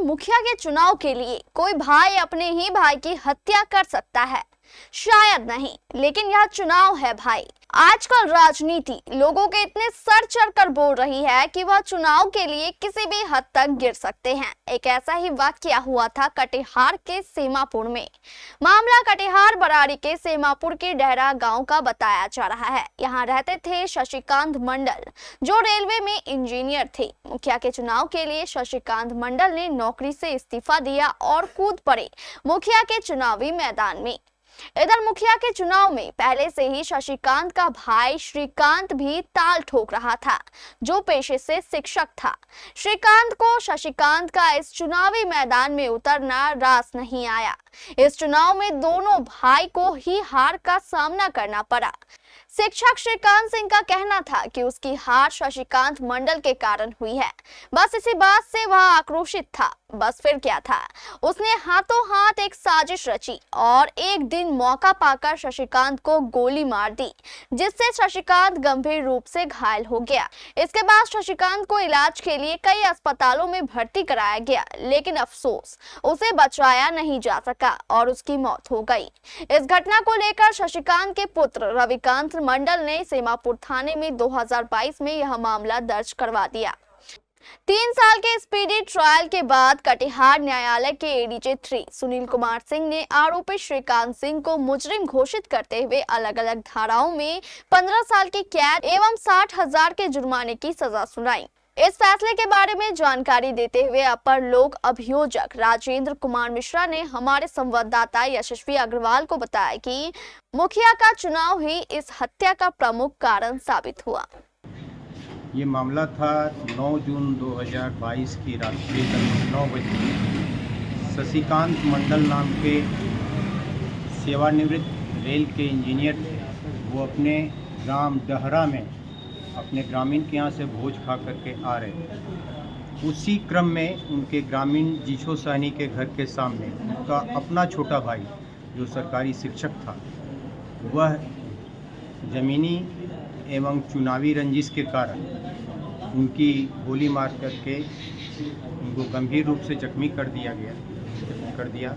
मुखिया के चुनाव के लिए कोई भाई अपने ही भाई की हत्या कर सकता है? शायद नहीं, लेकिन यह चुनाव है भाई। आजकल राजनीति लोगों के इतने सर चढ़कर बोल रही है कि वह चुनाव के लिए किसी भी हद तक गिर सकते हैं। एक ऐसा ही वाकया हुआ था कटिहार के सेमापुर में। मामला कटिहार बरारी के सेमापुर के डेहरा गांव का बताया जा रहा है। यहां रहते थे शशिकांत मंडल, जो रेलवे में इंजीनियर थे। मुखिया के चुनाव के लिए शशिकांत मंडल ने नौकरी से इस्तीफा दिया और कूद पड़े मुखिया के चुनावी मैदान में। इधर मुखिया के चुनाव में पहले से ही शशिकांत का भाई श्रीकांत भी ताल ठोक रहा था, जो पेशे से शिक्षक था। श्रीकांत को शशिकांत का इस चुनावी मैदान में उतरना रास नहीं आया। इस चुनाव में दोनों भाई को ही हार का सामना करना पड़ा। शिक्षक श्रीकांत सिंह का कहना था कि उसकी हार शशिकांत मंडल के कारण हुई है। बस इसी बात से वह आक्रोशित था। बस फिर क्या था, उसने हाथों हाथ एक साजिश रची और एक दिन मौका पाकर शशिकांत को गोली मार दी, जिससे शशिकांत गंभीर रूप से घायल हो गया। इसके बाद शशिकांत को इलाज के लिए कई अस्पतालों में भर्ती कराया गया, लेकिन अफसोस उसे बचाया नहीं जा सका और उसकी मौत हो गई। इस घटना को लेकर शशिकांत के पुत्र रविकांत मंडल ने सेमापुर थाने में 2022 में यह मामला दर्ज करवा दिया। 3 साल के स्पीडी ट्रायल के बाद कटिहार न्यायालय के एडीजे 3 सुनील कुमार सिंह ने आरोपी श्रीकांत सिंह को मुजरिम घोषित करते हुए अलग अलग धाराओं में 15 साल की कैद एवं 60,000 के जुर्माने की सजा सुनाई। इस फैसले के बारे में जानकारी देते हुए अपर लोक अभियोजक राजेंद्र कुमार मिश्रा ने हमारे संवाददाता यशस्वी अग्रवाल को बताया कि मुखिया का चुनाव ही इस हत्या का प्रमुख कारण साबित हुआ। ये मामला था 9 जून 2022 की रात्रि 9 बजे शशिकांत मंडल नाम के सेवानिवृत्त रेल के इंजीनियर थे। वो अपने ग्राम डहरा में अपने ग्रामीण के यहाँ से भोज खा करके आ रहे थे। उसी क्रम में उनके ग्रामीण जीशो सैनी के घर के सामने उनका अपना छोटा भाई, जो सरकारी शिक्षक था, वह जमीनी एवं चुनावी रंजिश के कारण उनकी गोली मार करके उनको गंभीर रूप से जख्मी कर दिया,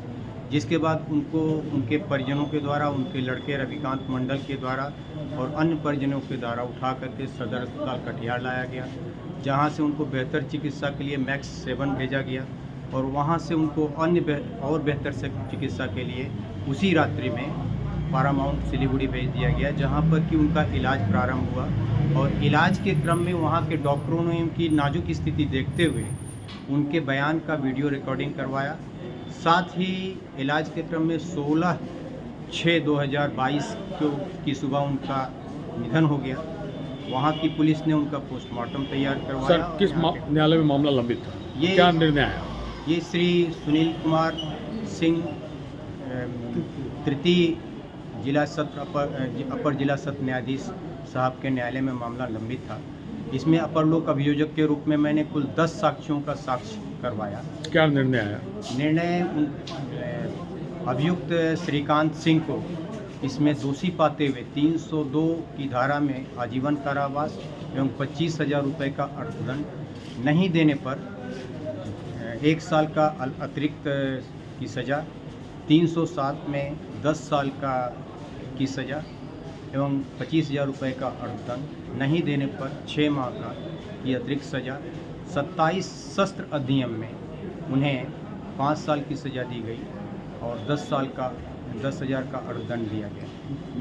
जिसके बाद उनको उनके परिजनों के द्वारा, उनके लड़के रविकांत मंडल के द्वारा और अन्य परिजनों के द्वारा उठा करके सदर अस्पताल कटिहार लाया गया, जहां से उनको बेहतर चिकित्सा के लिए मैक्स 7 भेजा गया और वहां से उनको अन्य और बेहतर चिकित्सा के लिए उसी रात्रि में पारामाउंट सिलीगुड़ी भेज दिया गया, जहां पर कि उनका इलाज प्रारंभ हुआ। और इलाज के क्रम में वहां के डॉक्टरों ने उनकी नाजुक स्थिति देखते हुए उनके बयान का वीडियो रिकॉर्डिंग करवाया। साथ ही इलाज के क्रम में 16/6/2022 की सुबह उनका निधन हो गया। वहां की पुलिस ने उनका पोस्टमार्टम तैयार करवाया। सर, किस न्यायालय में मामला लंबित था? ये क्या निर्णय आया? ये श्री सुनील कुमार सिंह तृतीय जिला सत्र अपर जिला सत्र न्यायाधीश साहब के न्यायालय में मामला लंबित था। इसमें अपर लोक अभियोजक के रूप में मैंने कुल 10 साक्ष्यों का साक्ष्य करवाया। क्या निर्णय आया? निर्णय अभियुक्त श्रीकांत सिंह को इसमें दोषी पाते हुए 302 की धारा में आजीवन कारावास एवं 25,000 रुपये का अर्थदंड नहीं देने पर 1 साल का अतिरिक्त की सज़ा, 307 में 10 साल की सज़ा एवं 25,000 रुपये का अर्थदंड नहीं देने पर 6 माह का की अतिरिक्त सज़ा, 27 शस्त्र अधिनियम में उन्हें 5 साल की सज़ा दी गई और 10,000 का अर्थदंड दिया गया।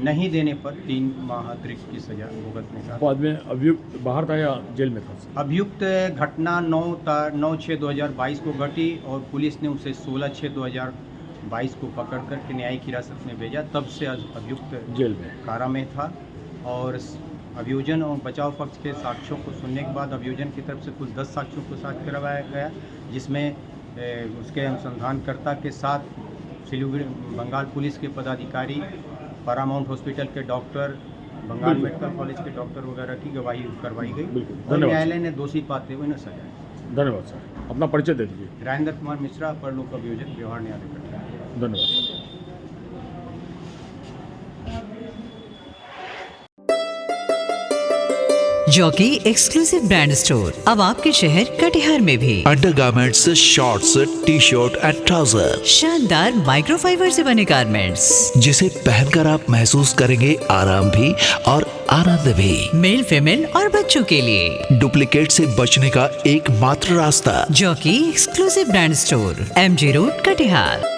नहीं देने पर 3 माह अतिरिक्त की सज़ा भुगतने का। बाद में अभियुक्त बाहर था या जेल में था? अभियुक्त घटना 9/6/2022 को घटी और पुलिस ने उसे 16/6/2022 को पकड़ कर के न्यायिक हिरासत में भेजा। तब से अभियुक्त जेल में कारा में था और अभियोजन और बचाव पक्ष के साक्ष्यों को सुनने के बाद अभियोजन की तरफ से कुल 10 साक्ष्यों को साक्ष्य करवाया गया, जिसमें उसके अनुसंधानकर्ता के साथ सिलीगुड़ी बंगाल पुलिस के पदाधिकारी, पारामाउंट हॉस्पिटल के डॉक्टर, बंगाल मेडिकल कॉलेज के डॉक्टर वगैरह की गवाही करवाई गई और न्यायालय ने दोषी पाते हुए उन्हें सजा। धन्यवाद सर। अपना परिचय दे दीजिए। राजेंद्र कुमार मिश्रा, अपर लोक अभियोजक, व्यवहार न्यायालय। धन्यवाद। जॉकी एक्सक्लूसिव ब्रांड स्टोर अब आपके शहर कटिहार में भी। Undergarments, shorts, T shirt and trouser, शानदार माइक्रोफाइबर से बने गारमेंट्स जिसे पहनकर आप महसूस करेंगे आराम भी और आनंद भी। मेल, फीमेल और बच्चों के लिए डुप्लीकेट से बचने का एकमात्र रास्ता jockey exclusive brand store, MG road, Katihar.